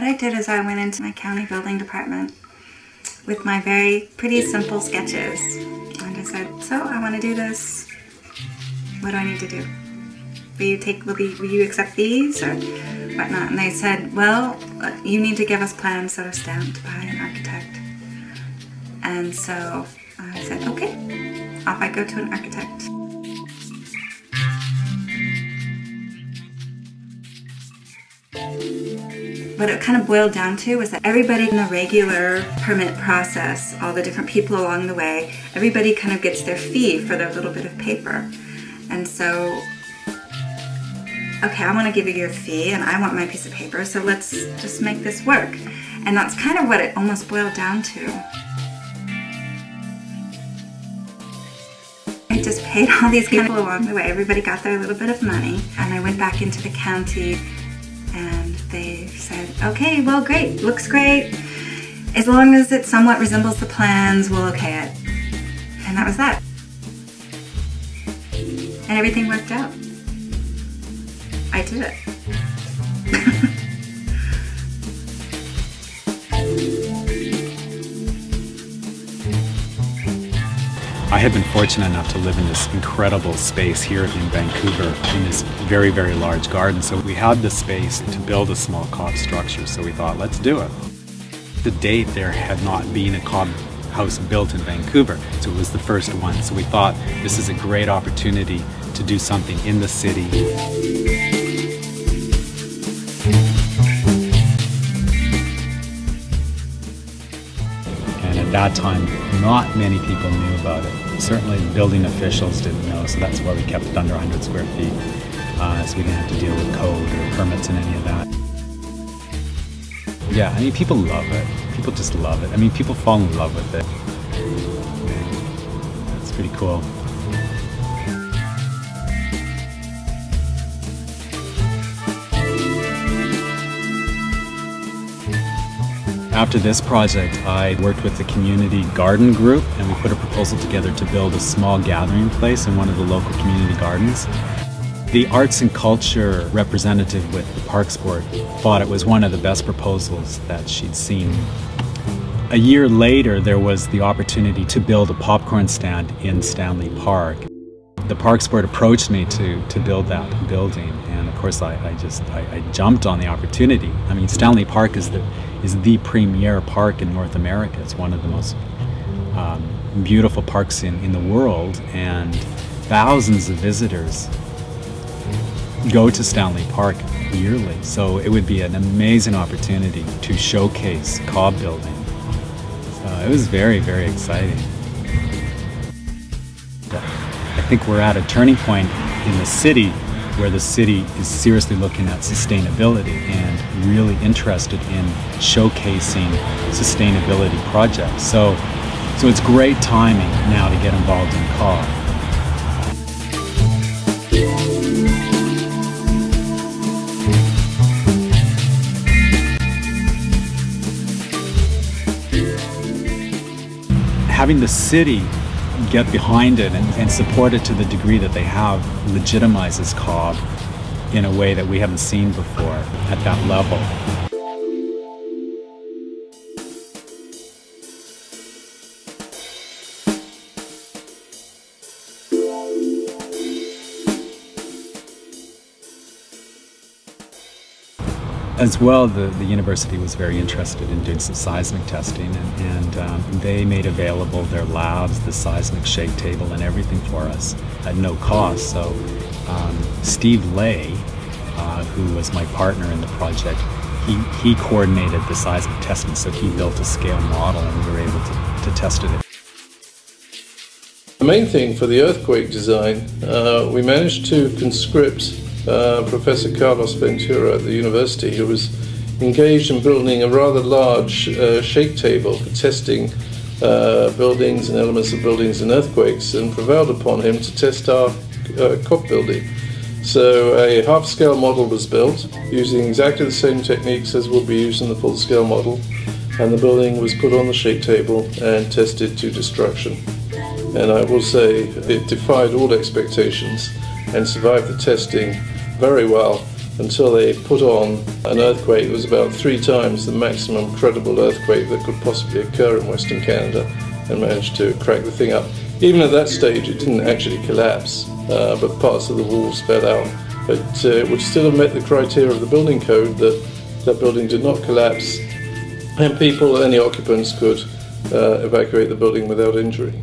what I did is I went into my county building department with my very pretty simple sketches. And I said, so I want to do this. What do I need to do? Will you accept these or whatnot? And they said, well, you need to give us plans that are stamped by an architect. And so I said, okay, off I go to an architect. What it kind of boiled down to was that everybody in the regular permit process, all the different people along the way, everybody kind of gets their fee for their little bit of paper. And so, okay, I want to give you your fee and I want my piece of paper, so let's just make this work. And that's kind of what it almost boiled down to. I just paid all these people along the way. Everybody got their little bit of money. And I went back into the county and they said, okay, well, great, looks great. As long as it somewhat resembles the plans, we'll okay it. And that was that. And everything worked out. I did it. I had been fortunate enough to live in this incredible space here in Vancouver in this very, very large garden. So we had the space to build a small cob structure. So we thought, let's do it. To date, there had not been a cob house built in Vancouver. So it was the first one. So we thought this is a great opportunity to do something in the city. And at that time, not many people knew about it. Certainly building officials didn't know, so that's why we kept it under 100 square feet. So we didn't have to deal with code or permits and any of that. Yeah, I mean, people love it. People just love it. I mean, people fall in love with it. It's pretty cool. After this project, I worked with the community garden group and we put a proposal together to build a small gathering place in one of the local community gardens. The arts and culture representative with the Parks Board thought it was one of the best proposals that she'd seen. A year later, there was the opportunity to build a popcorn stand in Stanley Park. The Parks Board approached me to build that building, and of course I jumped on the opportunity. I mean, Stanley Park is the premier park in North America. It's one of the most beautiful parks in the world, and thousands of visitors go to Stanley Park yearly. So it would be an amazing opportunity to showcase cob building. So it was very, very exciting. I think we're at a turning point in the city where the city is seriously looking at sustainability and really interested in showcasing sustainability projects. So it's great timing now to get involved in cob. Having the city get behind it and support it to the degree that they have legitimizes cob in a way that we haven't seen before at that level. As well, the university was very interested in doing some seismic testing, and they made available their labs, the seismic shake table, and everything for us at no cost. So Steve Lay, who was my partner in the project, he coordinated the seismic testing, so he built a scale model and we were able to test it. The main thing for the earthquake design, we managed to conscript Professor Carlos Ventura at the university, who was engaged in building a rather large shake table for testing buildings and elements of buildings in earthquakes, and prevailed upon him to test our cob building. So a half-scale model was built using exactly the same techniques as will be used in the full-scale model, and the building was put on the shake table and tested to destruction. And I will say it defied all expectations and survived the testing very well, until they put on an earthquake that was about 3 times the maximum credible earthquake that could possibly occur in Western Canada, and managed to crack the thing up. Even at that stage, it didn't actually collapse, but parts of the walls fell out. But it would still have met the criteria of the building code that that building did not collapse, and people, any occupants, could evacuate the building without injury.